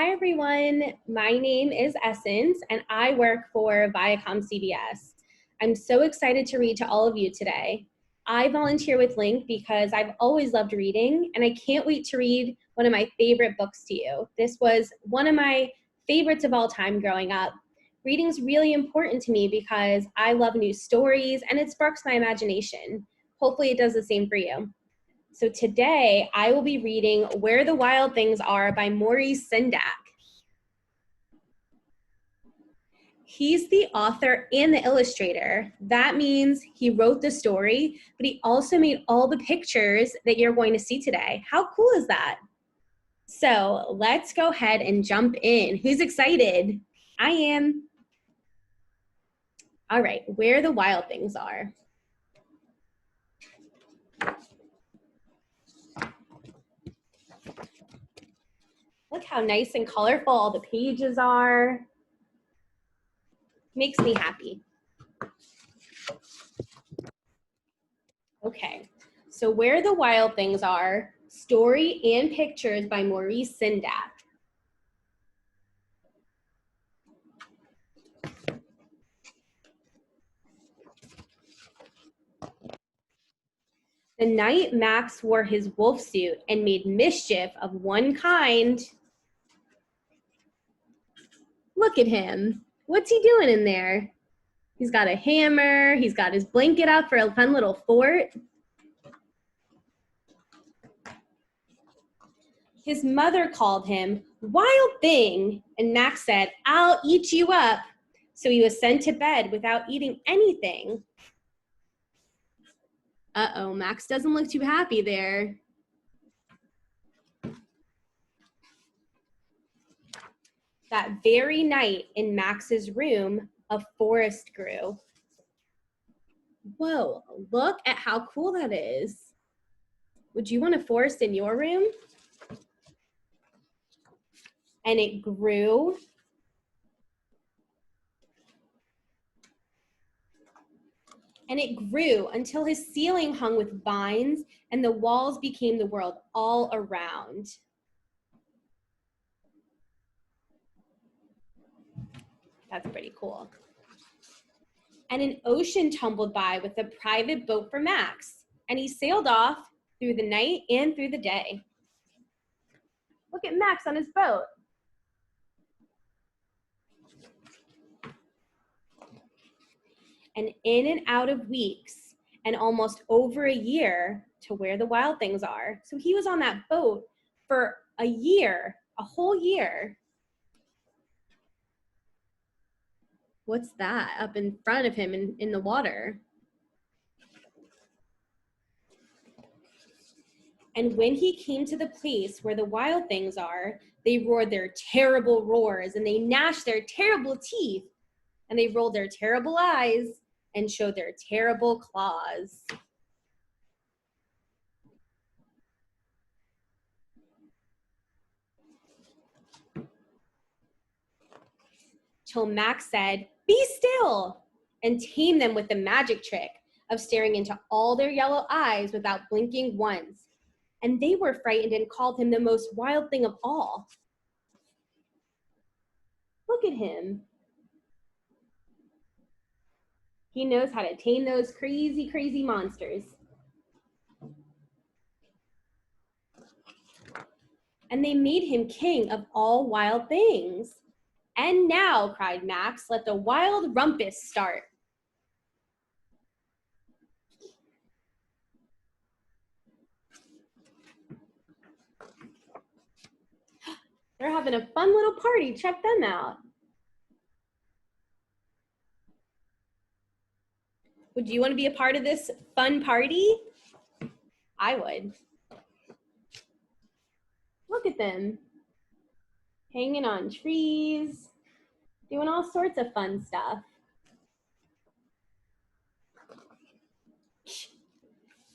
Hi everyone, my name is Essence and I work for Viacom CBS. I'm so excited to read to all of you today. I volunteer with Link because I've always loved reading and I can't wait to read one of my favorite books to you. This was one of my favorites of all time growing up. Reading's really important to me because I love new stories and it sparks my imagination. Hopefully it does the same for you. So today I will be reading Where the Wild Things Are by Maurice Sendak. He's the author and the illustrator. That means he wrote the story, but he also made all the pictures that you're going to see today. How cool is that? So let's go ahead and jump in. Who's excited? I am. All right, Where the Wild Things Are. Look how nice and colorful all the pages are. Makes me happy. Okay, so Where the Wild Things Are, story and pictures by Maurice Sendak. The night Max wore his wolf suit and made mischief of one kind. Look at him. What's he doing in there? He's got a hammer. He's got his blanket up for a fun little fort. His mother called him Wild Thing, and Max said, "I'll eat you up." So he was sent to bed without eating anything. Uh-oh, Max doesn't look too happy there. That very night in Max's room, a forest grew. Whoa, look at how cool that is. Would you want a forest in your room? And it grew. And it grew until his ceiling hung with vines and the walls became the world all around. That's pretty cool. And an ocean tumbled by with a private boat for Max, and he sailed off through the night and through the day. Look at Max on his boat. And in and out of weeks, and almost over a year to Where the Wild Things Are. So he was on that boat for a year, a whole year. What's that up in front of him in the water? And when he came to the place where the wild things are, they roared their terrible roars and they gnashed their terrible teeth and they rolled their terrible eyes and showed their terrible claws. Till Max said, "Be still," and tamed them with the magic trick of staring into all their yellow eyes without blinking once. And they were frightened and called him the most wild thing of all. Look at him. He knows how to tame those crazy, crazy monsters. And they made him king of all wild things. And now, cried Max, let the wild rumpus start. They're having a fun little party. Check them out. Would you want to be a part of this fun party? I would. Look at them. Hanging on trees, doing all sorts of fun stuff.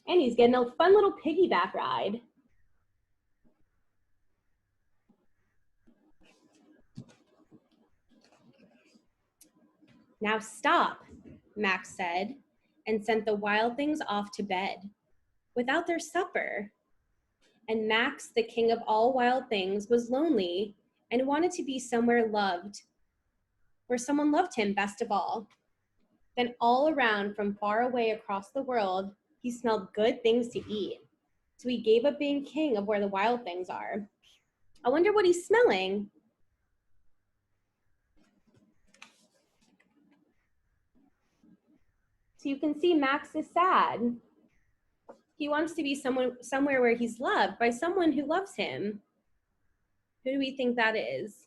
And he's getting a fun little piggyback ride. Now stop, Max said, and sent the wild things off to bed without their supper. And Max, the king of all wild things, was lonely and wanted to be somewhere loved, where someone loved him best of all. Then all around from far away across the world, he smelled good things to eat. So he gave up being king of where the wild things are. I wonder what he's smelling. So you can see Max is sad. He wants to be somewhere where he's loved by someone who loves him. Who do we think that is?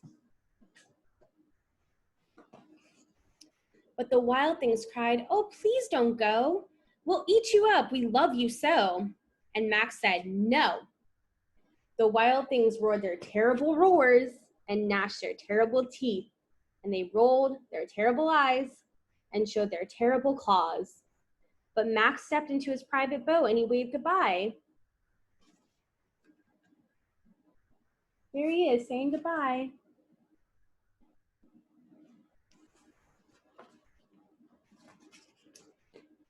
But the wild things cried, "Oh, please don't go. We'll eat you up. We love you so." And Max said, "No." The wild things roared their terrible roars and gnashed their terrible teeth, and they rolled their terrible eyes and showed their terrible claws. But Max stepped into his private boat and he waved goodbye. There he is, saying goodbye.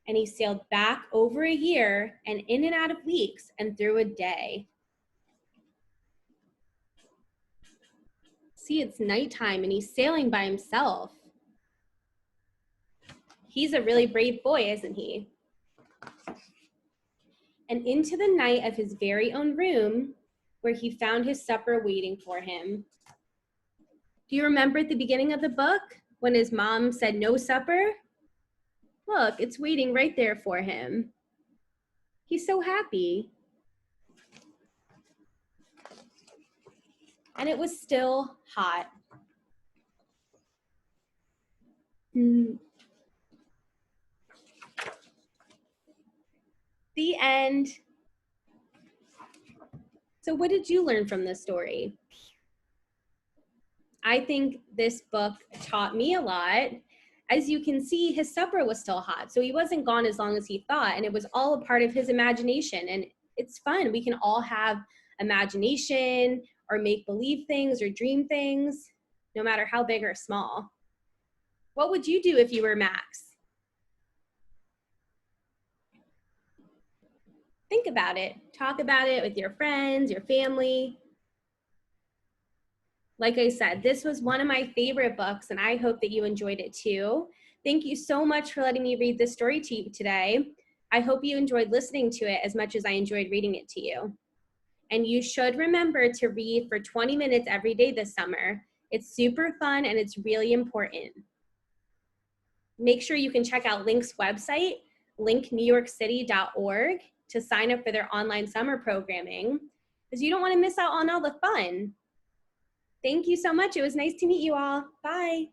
And he sailed back over a year and in and out of weeks and through a day. See, it's nighttime and he's sailing by himself. He's a really brave boy, isn't he? And into the night of his very own room, where he found his supper waiting for him. Do you remember at the beginning of the book when his mom said no supper? Look, it's waiting right there for him. He's so happy. And it was still hot. The end. So what did you learn from this story? I think this book taught me a lot. As you can see, his supper was still hot, so he wasn't gone as long as he thought, and it was all a part of his imagination, and it's fun. We can all have imagination or make believe things or dream things, no matter how big or small. What would you do if you were Max? Think about it. Talk about it with your friends, your family. Like I said, this was one of my favorite books, and I hope that you enjoyed it too. Thank you so much for letting me read this story to you today. I hope you enjoyed listening to it as much as I enjoyed reading it to you. And you should remember to read for 20 minutes every day this summer. It's super fun and it's really important. Make sure you can check out Link's website, linknewyorkcity.org, to sign up for their online summer programming, because you don't want to miss out on all the fun. Thank you so much. It was nice to meet you all. Bye.